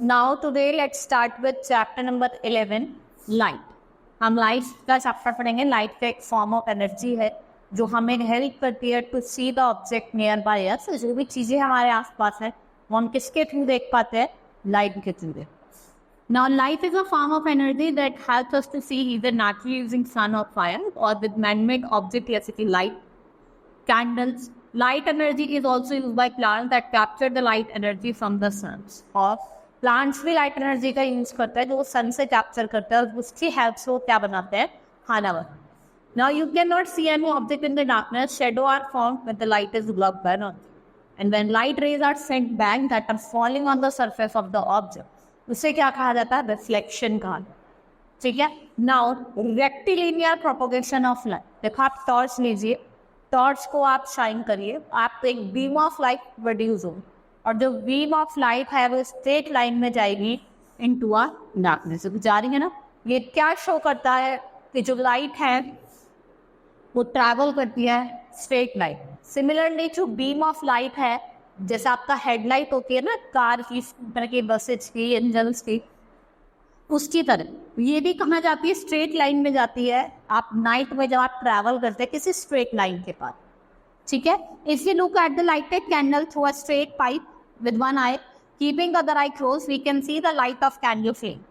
Now today let's start with chapter number 11, light. हम light का chapter पढ़ेंगे. Light का एक फॉर्म ऑफ एनर्जी है जो हमें हेल्प करती है to see the object near by us. जो भी चीज़ें हमारे आसपास है वो हम किसके थ्रू देख पाते हैं? लाइट के through. Now light is a form of energy that helps us to see either naturally using sun or fire or with man-made objects जैसे light, candles. Light energy is also used by plants that capture the light energy from the sun. और plants भी light energy का use करता है जो वो सन से capture करता है और उसकी हेल्प से वो क्या बनाते हैं? खाना बनाते हैं. Now you cannot see any object in the darkness. Shadow are formed when the light is blocked by an object. And when light rays are sent back that are falling on the surface of the object, उसे क्या कहा जाता है? Reflection कहा. ठीक है. Now rectilinear propagation of light. देखो आप टॉर्च लीजिए, टॉर्च को आप शाइन करिए, आप एक बीम ऑफ लाइट प्रोड्यूस हो और जो बीम ऑफ लाइट है वो स्ट्रेट लाइन में जाएगी इनटू अ डार्कनेस. जा रही है ना. ये क्या शो करता है कि जो लाइट है वो ट्रैवल करती है स्ट्रेट लाइन. सिमिलरली जो बीम ऑफ लाइट है जैसे आपका हेडलाइट होती है ना कार की, तरह की बसेज की, इंजन्स की, उसकी तरह ये भी कहाँ जाती है? स्ट्रेट लाइन में जाती है. आप नाइट में जब आप ट्रैवल करते हैं किसी स्ट्रेट लाइन के पास. ठीक है. If you look at the lighted candle through a straight pipe with one eye, keeping the other eye closed, we can see the light of candle flame.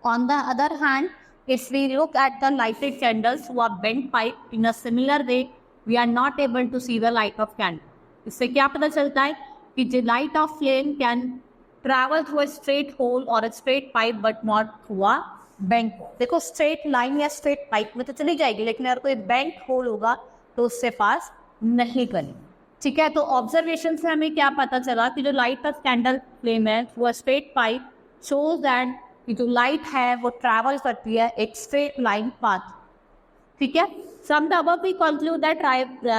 On the other hand, if we look at the lighted candles through a bent pipe in a similar way, we are not able to see the light of candle. इससे क्या पता चलता है कि the light of flame can travel through a straight hole or a straight pipe but not through a bent hole. देखो straight line या straight pipe में तो चली जाएगी लेकिन अगर कोई bent hole होगा तो उससे पास नहीं करेगी. ठीक है. तो ऑब्जर्वेशन से हमें क्या पता चला कि जो लाइट ऑफ कैंडल फ्लेम है वो स्ट्रेट पाइप शोज दैट कि जो लाइट है वो ट्रैवल करती है एक स्ट्रेट लाइन पाथ. ठीक है. From the above we conclude that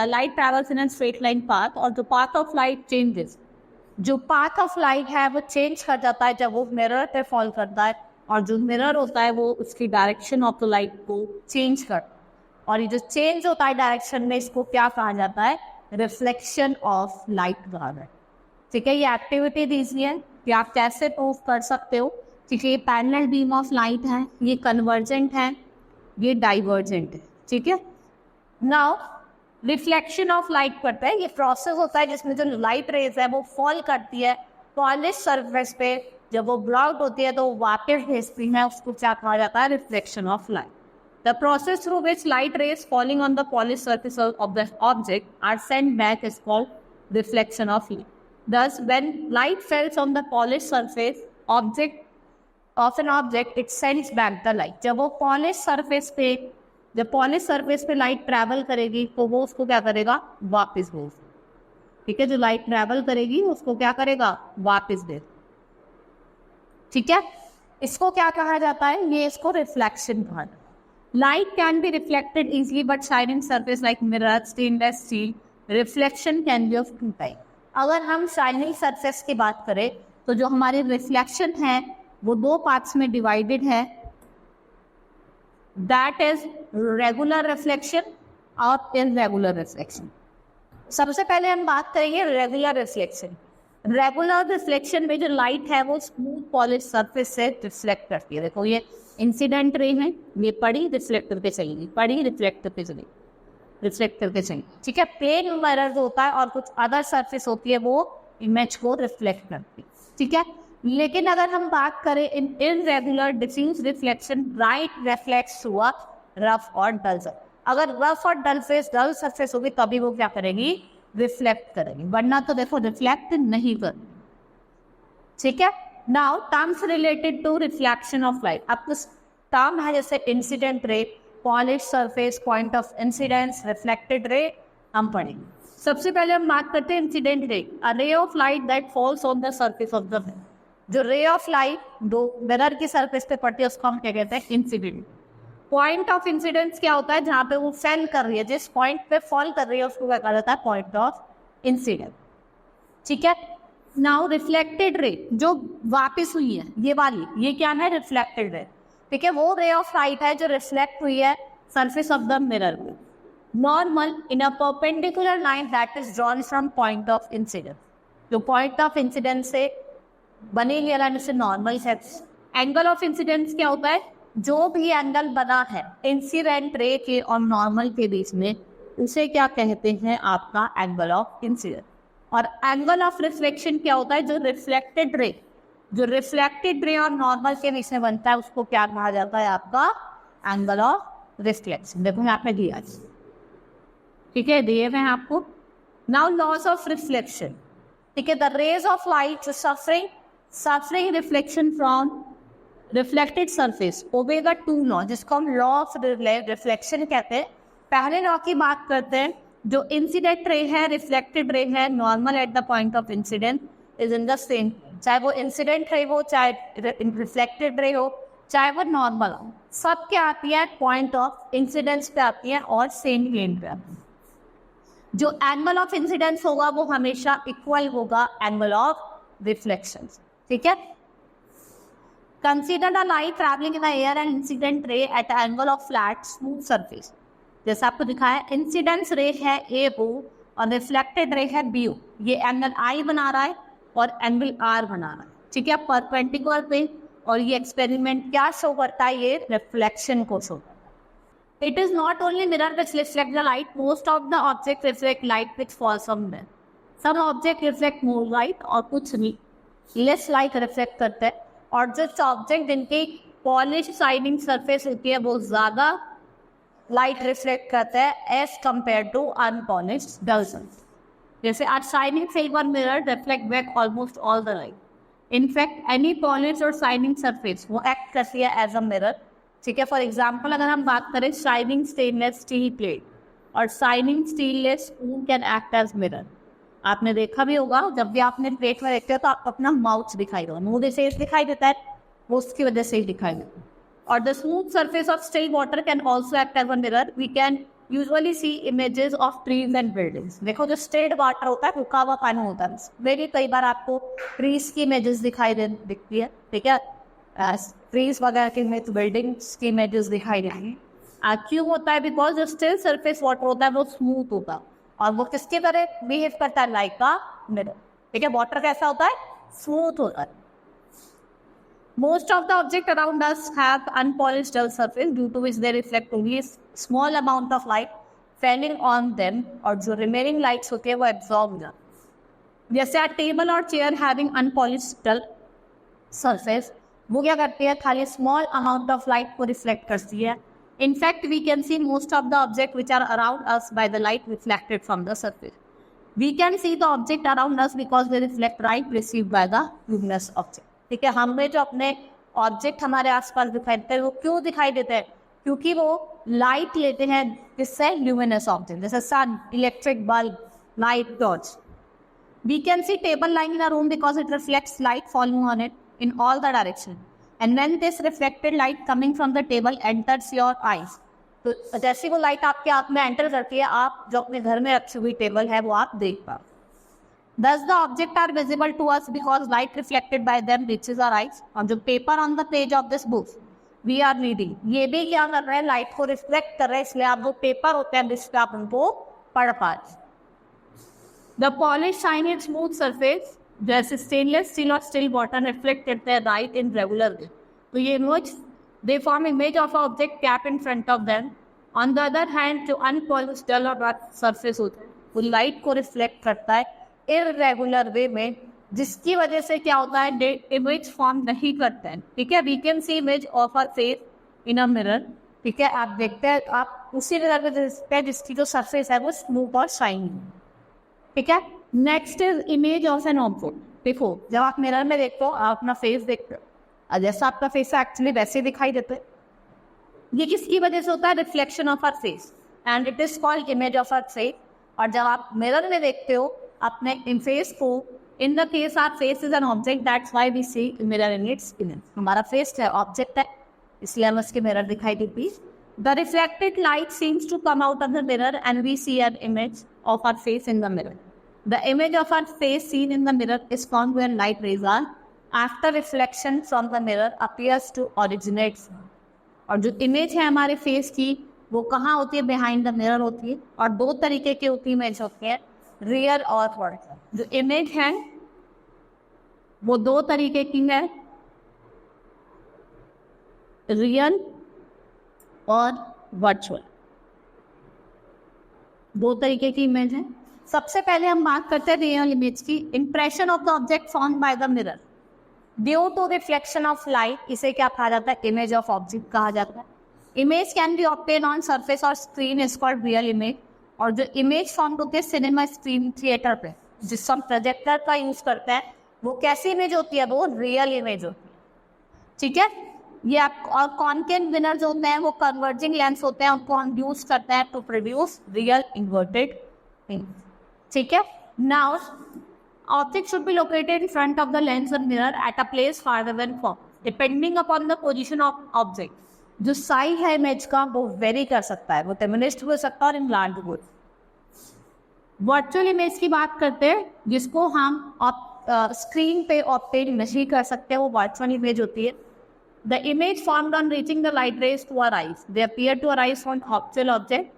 light travels in a straight line path और जो पाथ ऑफ लाइट चेंजेस, जो पाथ ऑफ लाइट है वो चेंज कर जाता है जब वो मिरर पे फॉल करता है और जो मिरर होता है वो उसकी डायरेक्शन ऑफ द लाइट को चेंज करता है. और ये जो चेंज होता है डायरेक्शन में इसको क्या कहा जाता है? रिफ्लेक्शन ऑफ लाइट कहा है. ठीक है. ये एक्टिविटी दीजिए है कि आप कैसे प्रूव कर सकते हो. ठीक है. ये पैरेलल बीम ऑफ लाइट है, ये कन्वर्जेंट है, ये डाइवर्जेंट है. ठीक है. नाउ रिफ्लेक्शन ऑफ लाइट करता है, ये प्रोसेस होता है जिसमें जो लाइट रेज है वो फॉल करती है पॉलिश सरफेस पे. जब वो ब्लॉक्ड होती है तो वापस भेजती है, उसको क्या कहा जाता है? Reflection of light. The process through which light rays falling on the polished surface of the object are sent back is called reflection of light. Thus, when light falls on the polished surface of an object, it sends back the light. जब वो polished surface पे light travel करेगी तो वो उसको क्या करेगा? वापस भेज. ठीक है. जो light travel करेगी उसको क्या करेगा? वापस भेज. ठीक है. इसको क्या कहा जाता है? ये इसको रिफ्लेक्शन कहा जाता है. Light can be reflected easily, but shining surface like mirror, stainless steel, reflection can be of two types. अगर हम shining surface की बात करें तो जो हमारी रिफ्लेक्शन है वो दो पार्ट्स में डिवाइडेड है. That is regular reflection और irregular reflection. सबसे पहले हम बात करेंगे रेगुलर रिफ्लेक्शन. रेगुलर रिफ्लेक्शन में जो लाइट है वो स्मूथ पॉलिश सरफेस से रिफ्लेक्ट करती है. देखो ये इंसिडेंट रे है, ये पड़ी रिफ्लेक्टर पे चलेगी, पड़ी रिफ्लेक्टर पे चलेगी, रिफ्लेक्टर पे चलेगी. ठीक है. प्लेन मिरर जो होता है और कुछ अदर सरफेस होती है वो इमेज को रिफ्लेक्ट करती है. ठीक है. लेकिन अगर हम बात करें in irregular diffuse reflection, light reflects through a rough और डल सरफेस. अगर रफ और डल सरफेस होगी तभी वो क्या करेगी? रिफ्लेक्ट करेगी, वरना तो देखो रिफ्लेक्ट नहीं करेगी. ठीक है. Now terms related to reflection of light. अब कुछ टर्म है जैसे incident ray, polish surface, point of incidence, reflected ray हम पढ़ेंगे. सबसे पहले हम बात करते हैं incident ray. A ray of light that falls on the surface of the mirror. जो रे ऑफ लाइट दो मिरर की सरफेस पे पड़ती है उसको हम क्या कहते हैं? इंसिडेंट. पॉइंट ऑफ इंसिडेंस क्या होता है? जहाँ पे वो फेल कर रही है, जिस पॉइंट पे फॉल कर रही है उसको क्या कहा जाता है? Point of incidence. ठीक है. नाउ रिफ्लेक्टेड रे जो वापस हुई है, ये वाली, ये क्या है? Reflected ray. ठीक है. वो रे ऑफ लाइट है जो रिफ्लेक्ट हुई है सरफेस ऑफ द मिरर पे. Normal in a perpendicular line that is drawn from point of incidence. जो पॉइंट ऑफ इंसिडेंस से बने हेयर एंड से नॉर्मल है। एंगल ऑफ इंसिडेंस क्या होता है, जो भी एंगल बना है इंसिडेंट रे के और नॉर्मल के बीच में, उसे क्या कहते हैं, आपका एंगल ऑफ इंसिडेंस। और एंगल ऑफ रिफ्लेक्शन क्या होता है, जो रिफ्लेक्टेड रे और नॉर्मल के बीच में बनता है, उसको क्या कहा जाता है, आपका एंगल ऑफ रिफ्लेक्शन। देखो यहाँ पे दिया, ठीक है, दिए हुए हैं आपको। नाउ लॉस ऑफ रिफ्लेक्शन, ठीक है, the rays of light suffering reflection from reflected surface obey the two law, जिसको हम लॉ ऑफ रिफ्लेक्शन कहते हैं। पहले लॉ की बात करते हैं, जो इंसिडेंट रे है, रिफ्लेक्टेड रे है, normal at the point of incident is in the same, चाहे वो इंसिडेंट रे हो, चाहे रिफ्लेक्टेड रे हो, चाहे वो नॉर्मल हो, सब क्या आती है, पॉइंट ऑफ इंसिडेंस पे आती है और सेम प्लेन पे आती है। जो एंगल ऑफ इंसिडेंस होगा वो हमेशा इक्वल होगा एंगल ऑफ रिफ्लेक्शन, ठीक है। Consider the light travelling in the air and incident ray at angle of flat smooth surface. जैसे आपको दिखाया, इंसिडेंस रे है ए ओ और रिफ्लेक्टेड रे है बी ओ। ये एंगल आई बना रहा है और एंगल आर बना रहा है, ठीक है, परपेंडिकुलर पे। और ये एक्सपेरिमेंट क्या शो करता है, ये रिफ्लेक्शन को शो करता है। It is not only mirror which reflect the light, most of the object reflect light which falls from mirror. सब ऑब्जेक्ट रिफ्लेक्ट मोर लाइट और कुछ लेस लाइट रिफ्लेक्ट करते हैं। और जो ऑब्जेक्ट जिनकी पॉलिश शाइनिंग सरफेस होती है वो ज़्यादा लाइट रिफ्लेक्ट करते हैं as compare to unpolished dull surface. जैसे a shining silver mirror reflect back almost all the light. In fact any polish और शाइनिंग सरफेस वो एक्ट करती है एज अ मिरर, ठीक है। फॉर एग्जाम्पल अगर हम बात करें शाइनिंग स्टेनलेस स्टील प्लेट और shining stainless spoon can act as mirror. आपने देखा भी होगा, जब भी आपने प्लेट में देखते हो तो आपको अपना माउथ दिखाई देगा, मुंह जैसे दिखाई देता है, वो उसकी वजह से ही दिखाई देता है। और the smooth surface of still water can also act as a mirror. We can usually see images of trees and buildings. देखो जो स्टेड वाटर होता है, रुका हुआ पानी होता है, वेरी कई बार आपको ट्रीज की इमेजेस दिखती है, ठीक है, ट्रीज वगैरह की इमेज, बिल्डिंग्स की इमेजेस दिखाई देती है। क्यों होता है, बिकॉज जो स्टिल सरफेस वाटर होता है वो स्मूथ होता है और वो किसकी तरह बिहेव करता है, लाइक अ मिरर, ठीक है। वाटर कैसा होता है, स्मूथ होता है। Most of the objects around us have unpolished dull surface due to which they reflect only a small amount of light falling on them, और जो remaining lights होते हैं वो absorb हो जाते हैं। जैसे टेबल और chair having unpolished dull surface, वो क्या करती है, खाली स्मॉल अमाउंट ऑफ लाइट को रिफ्लेक्ट करती है। In fact we can see most of the object which are around us by the light reflected from the surface. We can see the object around us because they reflect light received by the luminous object, ठीक है। हमें जो अपने object हमारे आसपास दिखाई देते हैं वो क्यों दिखाई देते हैं, क्योंकि वो लाइट लेते हैं किससे, ल्यूमिनस ऑब्जेक्ट, जैसे sun, electric bulb, light torch. We can see table lying in a room because it reflects light following on it in all the direction, and when this reflected light coming from the table enters your eyes, तो जैसे वो light आपके आँख में enter करती है, आप जो अपने घर में रखी हुई टेबल है वो आप देख पाओ। Thus the object are visible to us because light reflected by them reaches our eyes। और जो paper on the page of this book we are reading, ये भी क्या कर रहे हैं, लाइट को रिफ्लेक्ट कर रहे हैं, इसलिए आप वो पेपर होते हैं जिस पे आप उनको पढ़ पा रहे। The polished shiny smooth surface, जैसे स्टेनलेस स्टील और स्टिल वाटर रिफ्लेक्ट करते हैं लाइट इन रेगुलर वे, तो ये image they form image of object cap in front of them. On the other hand जो अनपॉलिश्ड डल और रफ सरफेस होता है वो लाइट को रिफ्लेक्ट करता है इररेगुलर वे में, जिसकी वजह से क्या होता है, इमेज फॉर्म नहीं करते हैं, ठीक है। We can see image of a face in a mirror, ठीक है, आप देखते हैं, आप उसी मिरर में देखते हैं जिसकी जो सरफेस है वो स्मूथ और शाइनी, ठीक है। Next is image of an object. देखो जब आप मिरर में देखते हो, आप अपना फेस देखते हो और जैसा आपका फेस है एक्चुअली वैसे दिखाई देता है। ये किसकी वजह से होता है, reflection of our face, and it is called image of our face. और जब आप मिरर में देखते हो अपने इन फेस को, in the case our face is an object, that's why we see mirror in its image. हमारा फेस है ऑब्जेक्ट है, इसलिए हमें उसके मिरर दिखाई देती है। The reflected light seems to come out of the mirror and we see an image of our face in the mirror. The image of our face seen in the mirror is found when light rays are after reflection from the mirror appears to originate। और जो image है हमारे face की वो कहाँ होती है, behind the mirror होती है। और दो तरीके की होती है इमेज होती है, रियर और फ्रंट। जो इमेज है वो दो तरीके की है, रियल और वर्चुअल, दो तरीके की इमेज है। सबसे पहले हम बात करते हैं रियल इमेज की। Impression of the object formed by the mirror due to reflection of light, इसे क्या कहा जाता है? इमेज ऑफ ऑब्जेक्ट कहा जाता है। Image can be obtain on surface और screen is called real image. और जो इमेज फॉर्म होती है सिनेमा स्क्रीन थिएटर पे, जिससे हम प्रोजेक्टर का यूज करते हैं, वो कैसी इमेज होती है? वो रियल इमेज होती है। ठीक है, ये आप और कॉनकेव मिरर जो होते हैं वो कन्वर्जिंग लेंस होते हैं, उनको हम यूज करते हैं to produce real inverted image. ठीक है, now object should be located in front of the lens और mirror at a place farther than form depending upon the position of object. जो साइज है इमेज का वो very कर सकता है, वो डिमिनिश्ड हो सकता है और इनलार्ज हो। वर्चुअल इमेज की बात करते हैं, जिसको हम स्क्रीन पे ऑब्टेन नहीं कर सकते, वो वर्चुअल इमेज होती है। The image formed on reaching the light rays to our eyes. They appear to arise from actual object.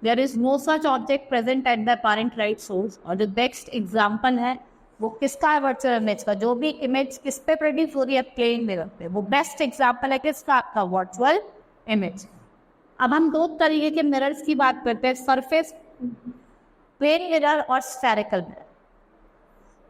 There is no such object present at the apparent light source. और जो next example है वो किसका है? Virtual image का। जो भी image किस पे प्रोड्यूस हो रही है? प्लेन मिरर पे। वो बेस्ट एग्जाम्पल है किसका? आपका वर्चुअल इमेज। अब हम दो तरीके के मिरर्स की बात करते हैं, सरफेस प्लेन मिरर और स्फेरिकल मिरर।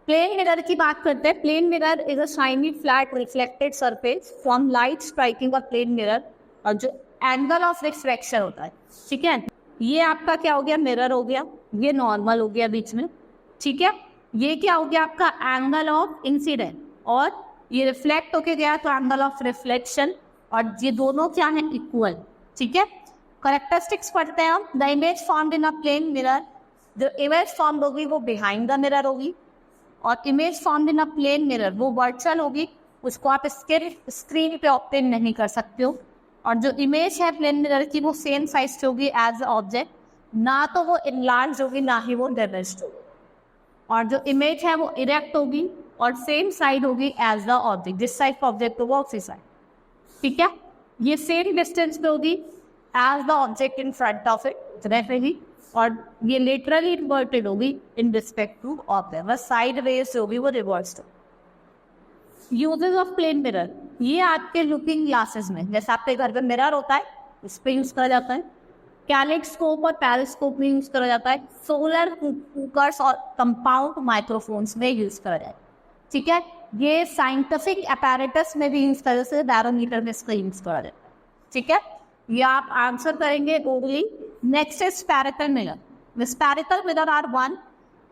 प्लेन मिरर की बात करते हैं। Plane mirror is a shiny flat reflected surface from light striking a plane mirror, और जो एंगल ऑफ रिफ्लेक्शन होता है, ठीक है, ये आपका क्या हो गया? मिरर हो गया, ये नॉर्मल हो गया बीच में। ठीक है, ये क्या हो गया? आपका एंगल ऑफ इंसिडेंट, और ये रिफ्लेक्ट होके गया तो एंगल ऑफ रिफ्लेक्शन, और ये दोनों क्या है? इक्वल। ठीक है, करेक्टरिस्टिक्स पढ़ते हैं हम। The image formed in a plane mirror, जो इमेज फॉर्म होगी वो बिहाइंड द मिरर होगी, और image formed in a plane mirror वो वर्चुअल होगी, उसको आप स्क्रीन पे ऑब्टेन नहीं कर सकते हो। और जो इमेज है प्लेन मिरर की वो सेम साइज की होगी एज ऑब्जेक्ट, ना तो वो इनलार्ज होगी ना ही वो डिमिनिश्ड होगी। और जो इमेज है वो इरेक्ट होगी और सेम साइड होगी एज द ऑब्जेक्ट, जिस साइड का ऑब्जेक्ट हो वो उसी साइड। ठीक है, ये सेम डिस्टेंस पे होगी as the object in front of it रहेगी, और ये लिटरली इन्वर्टेड होगी इन रिस्पेक्ट टू ऑब्जेक्ट, बस साइड वेज होगी वो रिवर्स्ड होगी। यूजेस ऑफ प्लेन मिरर, ये आपके लुकिंग ग्लासेस में, जैसे आपके घर पे मिरर होता है उस पर यूज करा जाता है। कैलिस्कोप और पेरिस्कोप में यूज करा जाता है। सोलर कुकर्स और कंपाउंड माइक्रोफोन्स में यूज करा जाता है। ठीक है, ये साइंटिफिक अपैरेटस में भी यूज करा जाता है, बैरोमीटर में इसका यूज करा जाता है। ठीक है, ये आप आंसर करेंगे only. Next is spherical mirror. The spherical mirror are one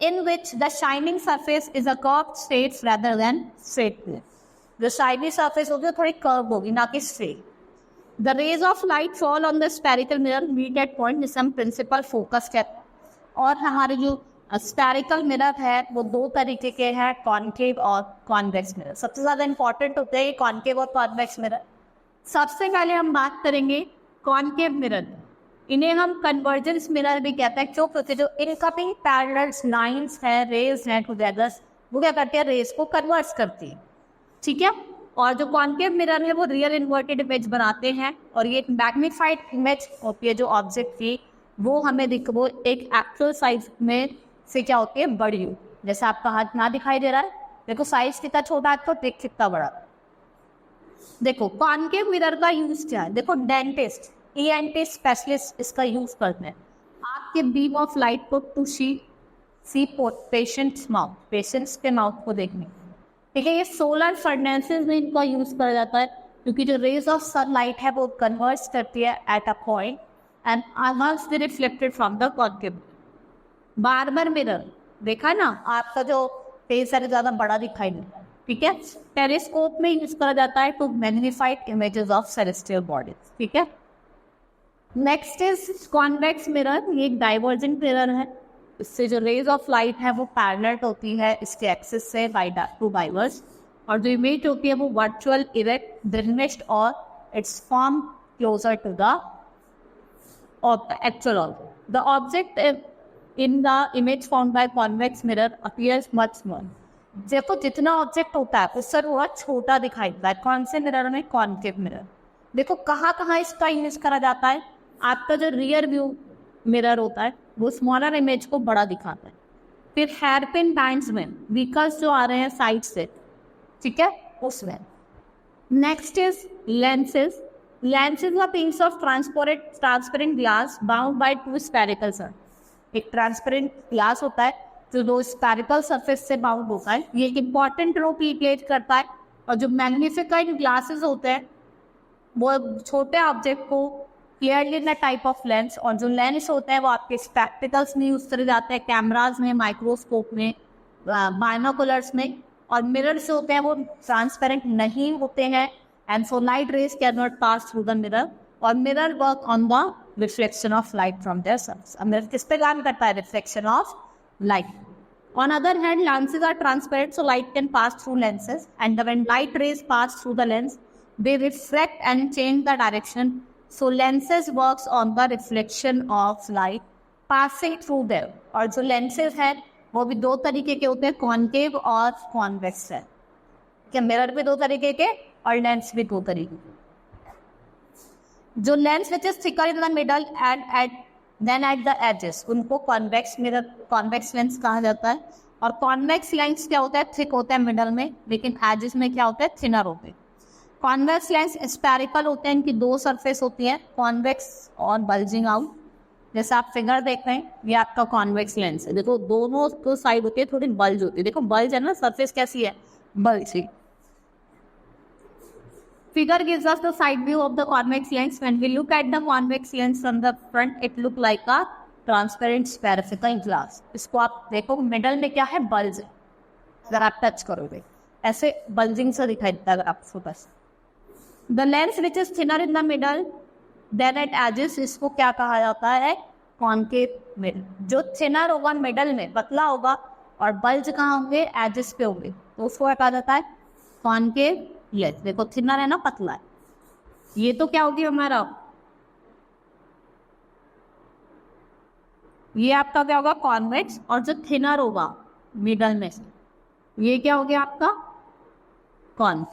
in which the shining surface is a curved straight rather than straight plane. जो shiny surface होगी वो थोड़ी curve होगी, ना कि straight. The rays of light fall on the spherical mirror meet at point, जिसे हम principal focus कहते हैं। और हमारे जो स्फेरिकल मिरर है वो दो तरीके के हैं, कॉनकेव और कॉन्वेक्स मिरर। सबसे ज़्यादा इंपॉर्टेंट होते हैं कॉनकेव और कॉन्वेक्स मिरर। सबसे पहले हम बात करेंगे कॉनकेव मिरर। इन्हें हम कन्वर्जेंस मिरर भी कहते हैं, क्योंकि जो इनकमिंग पैरेलल लाइंस हैं, रेज हैं टुगेदर, वो क्या करते हैं? रेज को कन्वर्ट करती है। ठीक है, और जो कॉनकेव मिरर है वो रियल इन्वर्टेड इमेज बनाते हैं, और ये एक मैग्नीफाइड इमेज होती है जो ऑब्जेक्ट की, वो हमें वो एक एक्चुअल साइज में से क्या होती है? बड़ी हो। जैसे आपका हाथ ना दिखाई दे रहा है, देखो साइज कितना छोटा है तो देख कितना बड़ा। देखो कॉनकेव मिरर का यूज क्या है? देखो डेंटिस्ट, ENT स्पेशलिस्ट इसका यूज करते हैं आपके बीम ऑफ लाइट को to see patients mouth, patients के माउथ को देखने। ठीक है, ये सोलर फर्नेसेस में इनका यूज करा जाता है, क्योंकि जो रेज ऑफ सनलाइट है वो कन्वर्ट करती है at a point and must be reflected from the concave. Barber mirror देखा ना, आपका जो फेस है ज़्यादा बड़ा दिखाई देता है। ठीक है, टेलीस्कोप में यूज करा जाता है to magnified images of celestial bodies. ठीक है, नेक्स्ट इज कॉन्वेक्स मिरर। ये एक डाइवर्जेंट मिरर है, इससे जो रेज ऑफ लाइट है वो पैरेलल होती है इसके एक्सिस से टू डाइवर्स, और जो इमेज होती है वो वर्चुअल, इरेक्ट, डिमिनिश्ड और its form closer to the actual object. The object in the image formed by convex mirror appears much small. देखो जितना ऑब्जेक्ट होता है उससे थोड़ा छोटा दिखाई देता है। कौन से मिरर में? Concave mirror. देखो कहाँ कहाँ इसका यूज करा जाता है। आपका जो रियर व्यू मिरर होता है वो स्मॉलर इमेज को बड़ा दिखाता है। फिर हेयर पिन बैंड्स में व्हीकल्स जो आ रहे हैं साइड से, ठीक है, उसमें। Next is lenses. Lenses are piece of transparent glass bound by two spherical surface. एक ट्रांसपेरेंट ग्लास होता है जो दो स्फेरिकल सरफेस से बाउंड होता है। ये एक इंपॉर्टेंट रोल प्ले करता है। और जो मैग्निफिकेंट ग्लासेस होते हैं वो छोटे ऑब्जेक्ट को clearly in the type of lens, और जो लेंस होते हैं वो आपके स्पेक्टिकल्स में यूज करे जाते हैं, कैमराज में, माइक्रोस्कोप में, बाइनोकुलर्स में। और मिरर्स होते हैं वो ट्रांसपेरेंट नहीं होते हैं, and so light rays can not pass through the mirror. और mirror work on the reflection of light from their surface. Mirror किस पे काम करता है? Reflection of light. On other hand, lenses are transparent, so light can pass through lenses, and when light rays pass through the lens, they reflect and change the direction. So lenses works on the reflection of light passing through them. और जो lenses हैं वो भी दो तरीके के होते हैं, कॉनकेव और कॉन्वेक्स है। क्या मिरर भी दो तरीके के और लेंस भी दो तरीके के। जो lens which is thicker in the middle and then at the edges, उनको कॉन्वेक्स मिरर, कॉन्वेक्स लेंस कहा जाता है। और कॉन्वेक्स लेंस क्या होता है? थिक होता है मिडल में, लेकिन एजेस में क्या होता है? थिनर होते हैं। कॉन्वेक्स लेंस स्पेरिकल होते हैं, इनकी दो सरफेस होती है, कॉन्वेक्स और बल्जिंग आउट। जैसे आप फिगर देख रहे हैं, ये आपका कॉन्वेक्स लेंस है। देखो दोनों तो साइड होती है, थोड़ी बल्ज होती है। देखो बल्ज है ना, सरफेस कैसी है? Bulgy. Figure gives us the side view of the convex lens. When we look at the convex lens from the front, it look like a transparent spherical glass. इसको आप देखो मिडल में क्या है? बल्ज है। अगर आप टच करोगे ऐसे बल्जिंग सा दिखाई देता है अगर आप focus. The lens which is thinner in the middle, then at edges, इसको क्या कहा जाता है? Concave middle. जो थिनर होगा मिडल में, पतला होगा, और बल्ज कहाँ होंगे? एजेस पे होंगे, तो उसको क्या कहा जाता है? Concave lens. देखो थिनर है ना, पतला है। ये तो क्या होगी हमारा? ये आपका क्या होगा? कॉन्वेक्स। और जो थिनर होगा मिडल में से, ये क्या हो गया आपका? कॉन।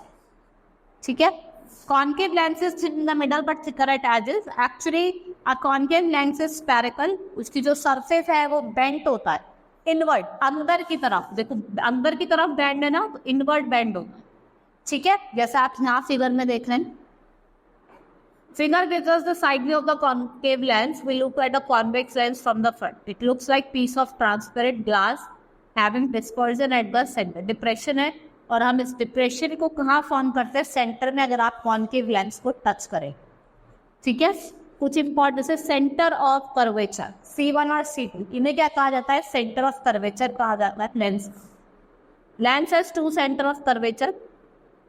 ठीक है। Concave lens is in the middle but thicker at edges. Actually a concave lens is spherical. उसकी जो सरफेस है वो बेंट होता है इनवर्ड, अंदर की तरफ। देखो अंदर की तरफ बेंड है ना, तो इनवर्ड बेंड होता है। ठीक है, जैसे आप यहाँ फिगर में देख रहे हैं। Figure gives us the side view of the concave lens. We look at the convex lens from the front. It looks like piece of transparent glass having dispersion at the center. Depression है, और हम इस depression को कहाँ form करते हैं? Centre में, अगर आप कॉनकेव लेंस को टच करें। ठीक है, कुछ इंपॉर्टेंट जैसे सेंटर ऑफ कर्वेचर, C1 और C2, इन्हें क्या कहा जाता है? सेंटर ऑफ कर्वेचर कहा जाता है lens. Lens has two centre of curvature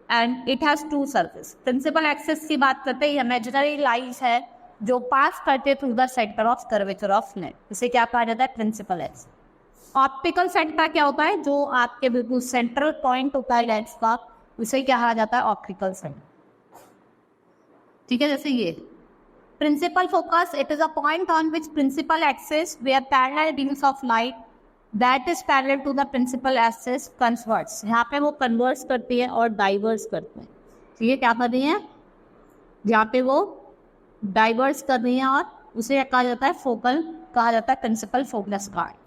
and it has two surface. Principal axis की बात करते हैं, इमेजिनरी लाइंस है जो पास करते through the centre of curvature of lens, इसे क्या कहा जाता है? Principal axis. ऑप्टिकल सेंटर क्या होता है? जो आपके बिल्कुल सेंट्रल पॉइंट होता है लेंस का, उसे क्या कहा जाता है? Optical centre. ठीक है, जैसे ये principal focus, it is a point on which principal axis where parallel beams of light that is parallel to the principal axis converts. यहाँ पे वो कन्वर्ट्स करती है और डाइवर्स करते हैं। ठीक है, क्या कर रही है? यहाँ पे वो डाइवर्स कर रही है, और उसे कहा जाता है फोकल, कहा जाता है principal focus card.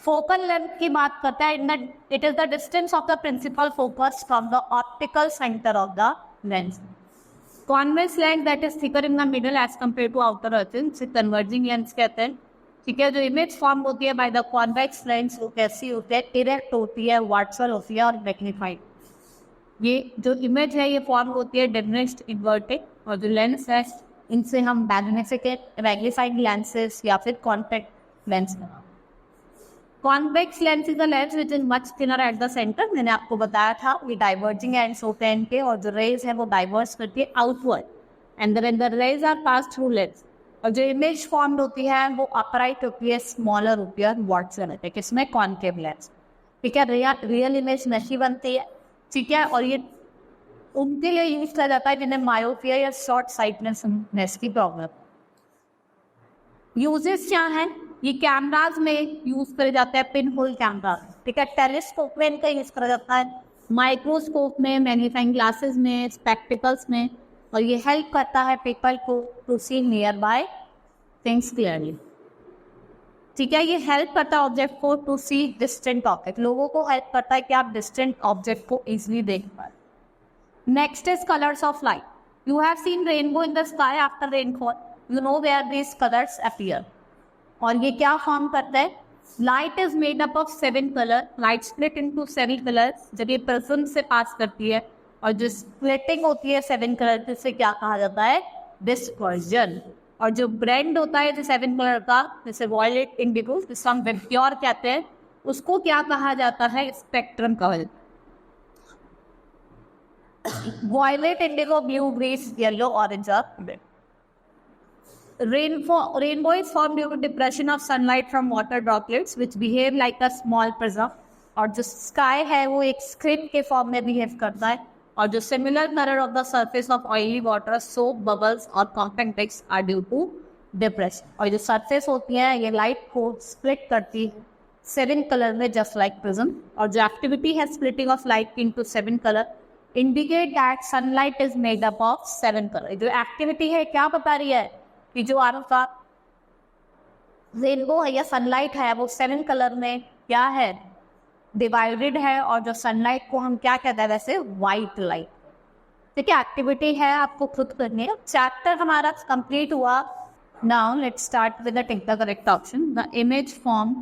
Focal length की बात करते हैं, it is the distance of the principal focus from the optical centre of the lens. Convex lens that is thicker in the middle edge compare to outer earthing, इसे converging lens कहते हैं। ठीक है, जो इमेज फॉर्म होती है by the convex lens वो कैसी होती है? डायरेक्ट होती है, वर्चुअल होती है और मैग्नीफाइड। ये जो इमेज है ये फॉर्म होती है डिमिनिश्ड, इन्वर्टेड, और जो लेंस है इनसे हम मैग्नीफाइड लेंसेज या फिर contact lens. Convex lens is a lens which is much thinner at the centre. मैंने आपको बताया था ये डाइवर्जिंग एंड्स होते हैं इनके, और जो रेज है वो डाइवर्स करती है outward, and then the rays are pass through lens. और जो इमेज फॉर्म होती है वो अपराइट होती है, स्मॉलर होती है, वर्चुअल होती है। किसमें? Concave lens. ठीक है, रियल इमेज नहीं बनती है। ठीक है, और ये उनके लिए यूज किया जाता है जिन्हें मायोपिया या शॉर्ट साइटनेस की प्रॉब्लम। यूजेस क्या है? ये कैमराज में यूज करे जाते हैं, पिन होल कैमरा। ठीक है, टेलीस्कोप में इनका यूज करा जाता है, माइक्रोस्कोप में, मैग्नीफाइंग ग्लासेस में, स्पेक्टिकल्स में, और ये हेल्प करता है पीपल को to see near by things clearly. ठीक है, ये हेल्प करता है ऑब्जेक्ट को टू सी डिस्टेंट ऑब्जेक्ट, लोगों को हेल्प करता है कि आप डिस्टेंट ऑब्जेक्ट को इजीली देख पाए। Next is colours of light. You have seen rainbow in the sky after rainfall, you know where these colours appear. और ये क्या फॉर्म करता है? Light is made up of 7 colour, light split into 7 colours. जब ये prism से पास करती है और जो स्प्लिटिंग होती है 7 कलर, जिससे क्या कहा जाता है? डिस्पर्जन। और जो ब्लेंड होता है 7 कलर का, जैसे वॉयलेट, इंडिगो, जिसको हम वेक्योर कहते हैं, उसको क्या कहा जाता है? स्पेक्ट्रम कहा जाता है। Violet, indigo, blue, green, yellow, orange और red. Rainbow is formed due to depression of sunlight from water droplets which behave like a small prism। और जो स्काई है वो एक स्क्रिन के फॉर्म में बिहेव करता है। और जो similar colour of the surface of oily water, soap, bubbles और compact disc are due to depression. और जो सरफेस होती है ये लाइट को स्प्लिट करती है 7 कलर में, जस्ट लाइक प्रिज्म। और जो एक्टिविटी है splitting of light into 7 colour indicate that sunlight is made up of 7 colour. जो एक्टिविटी है क्या बता रही है कि जो आपका रेनबो है या सनलाइट है वो 7 कलर में क्या है? डिवाइडेड है। और जो सनलाइट को हम क्या कहते हैं वैसे? White light. ठीक है, एक्टिविटी है, आपको खुद करनी है। चैप्टर हमारा कंप्लीट हुआ। Now let's start with the tick the correct option. The image form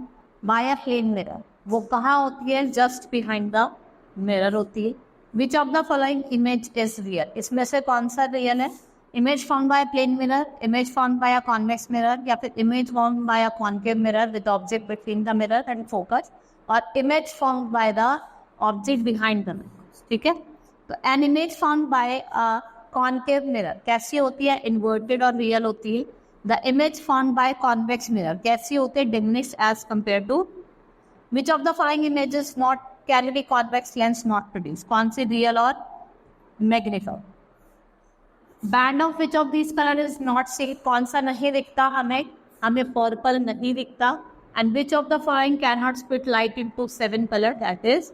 by a plane mirror, वो कहाँ होती है? जस्ट बिहाइंड द मिरर होती है। Which of the following image is real? इसमें से कौन सा रियल है? Image form by plane mirror, image form by a convex mirror, या फिर image form by a concave mirror with object between the mirror and focus, और image form by the object behind the mirror. ठीक है, तो an image form by a concave mirror कैसी होती है? Inverted और रियल होती है। The image form by convex mirror कैसी होती है? Diminished as compare to. Which of the following images not can be convex lens not produce? कौन सी रियल और magnify? Band of which of this colour is not see? कौन सा नहीं दिखता हमें? हमें पर्पल नहीं दिखता। And which of the following can not split light into 7 colour? That is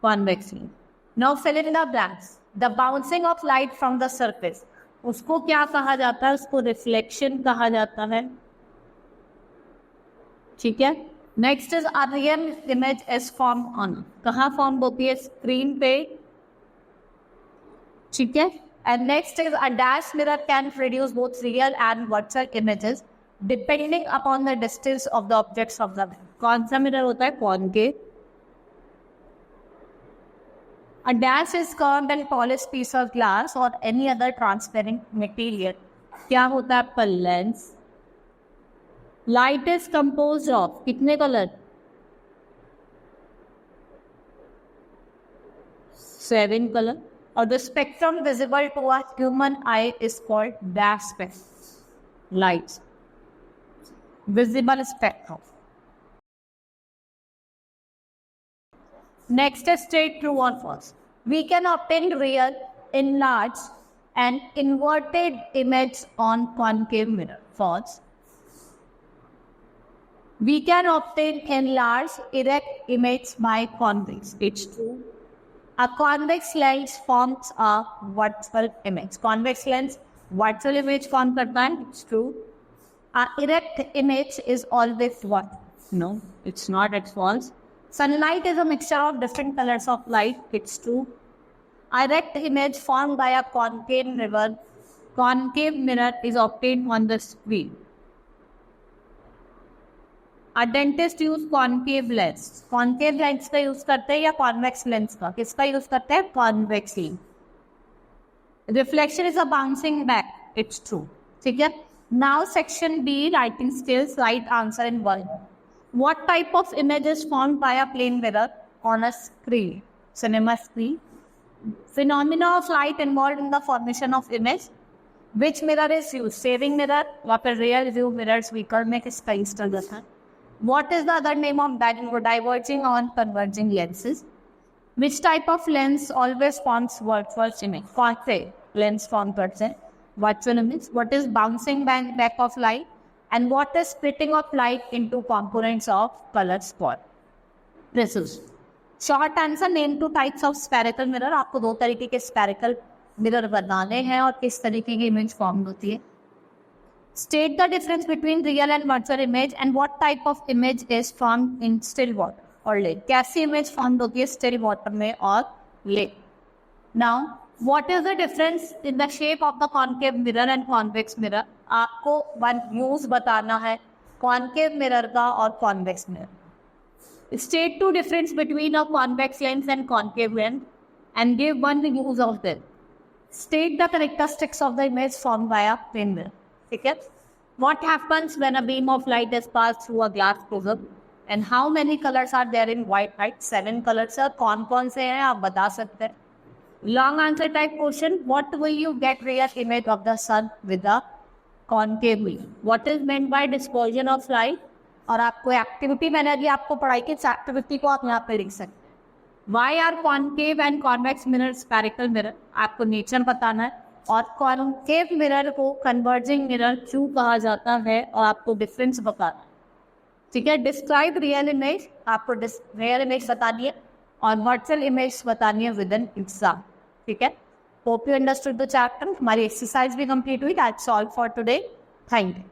convex lens. Now fill in the blanks. The bouncing off light from the surface, उसको क्या कहा जाता है? उसको रिफ्लेक्शन कहा जाता है। ठीक है, next is a real image is form on, कहाँ फॉर्म होती है? स्क्रीन पे। ठीक है, and next is a dash mirror can produce both real and virtual images depending upon the distance of the objects of the mirror। कौन सा mirror होता है? Concave. A dash is curved and polished piece of glass or any other transparent material। क्या होता है आपका? Lens. Light is compose of कितने colour? 7 colour. और the spectrum visible to a human eye is called dash spectrum। Light visible spectrum। Next is state true or false। We can obtain real, enlarged and inverted image on concave mirror। False। We can obtain enlarged, erect image by convex। It's true। A convex lens forms a virtual image। Convex lens virtual image form करता है। It's true। A erect image is always what? No, it's not, it's false। Sunlight is a mixture of different colors of light। It's true। A erect image formed by a concave mirror, concave mirror is obtained on the screen। A dentist use concave lens। concave lens का use करते हैं या convex lens का? किसका use करते हैं? convex lens। Reflection is a bouncing back। It's true। ठीक है, now section B, writing skills, write answer in one। What type of image is formed by a plane mirror on a screen? Cinema screen। Phenomena of light involved in the formation of image। Which mirror is used? saving mirror या फिर real view mirrors vehicle में किसका use कर जाता है? What is the other name of diverging or converging lenses? Which type of lens always forms virtual image? कौन से lens form करते हैं virtual image? What is bouncing back of light? And what is splitting of light into components of color spot? This is short answer। name 2 types of spherical mirror। आपको 2 तरीके के spherical mirror बनाने हैं और किस तरीके की image form होती है। State the difference between real and virtual image and what type of image is formed in still water or lake. कैसी image formed होती है still water में और lake. Now, what is the difference in the shape of the concave mirror and convex mirror? आपको one use बताना है concave mirror का और convex mirror. State two difference between a convex lens and concave lens and give one use of them. State the characteristics of the image formed by a plane mirror. ठीक है? What happens when a beam of light is passed through a glass prism and how many colors are there in white light? 7 colors है. कौन से हैं आप बता सकते हैं. Long answer type question. What will you get real image of the sun with a concave mirror? What is meant by dispersion of light? और आपको एक्टिविटी मैंने अभी आपको पढ़ाई की एक्टिविटी को आप यहाँ पे लिख सकते हैं. Why are concave and convex mirrors spherical mirror? आपको नेचर बताना है. और कॉन्केव मिरर को कन्वर्जिंग मिरर क्यों कहा जाता है और आपको डिफरेंस बताना है. ठीक है. डिस्क्राइब रियल इमेज, आपको रियल इमेज बतानी है और वर्चुअल इमेज बतानी है विद एन एग्जाम. ठीक है. Hope you understood the chapter. हमारी एक्सरसाइज भी कंप्लीट हुई. That's all for today. Thank you.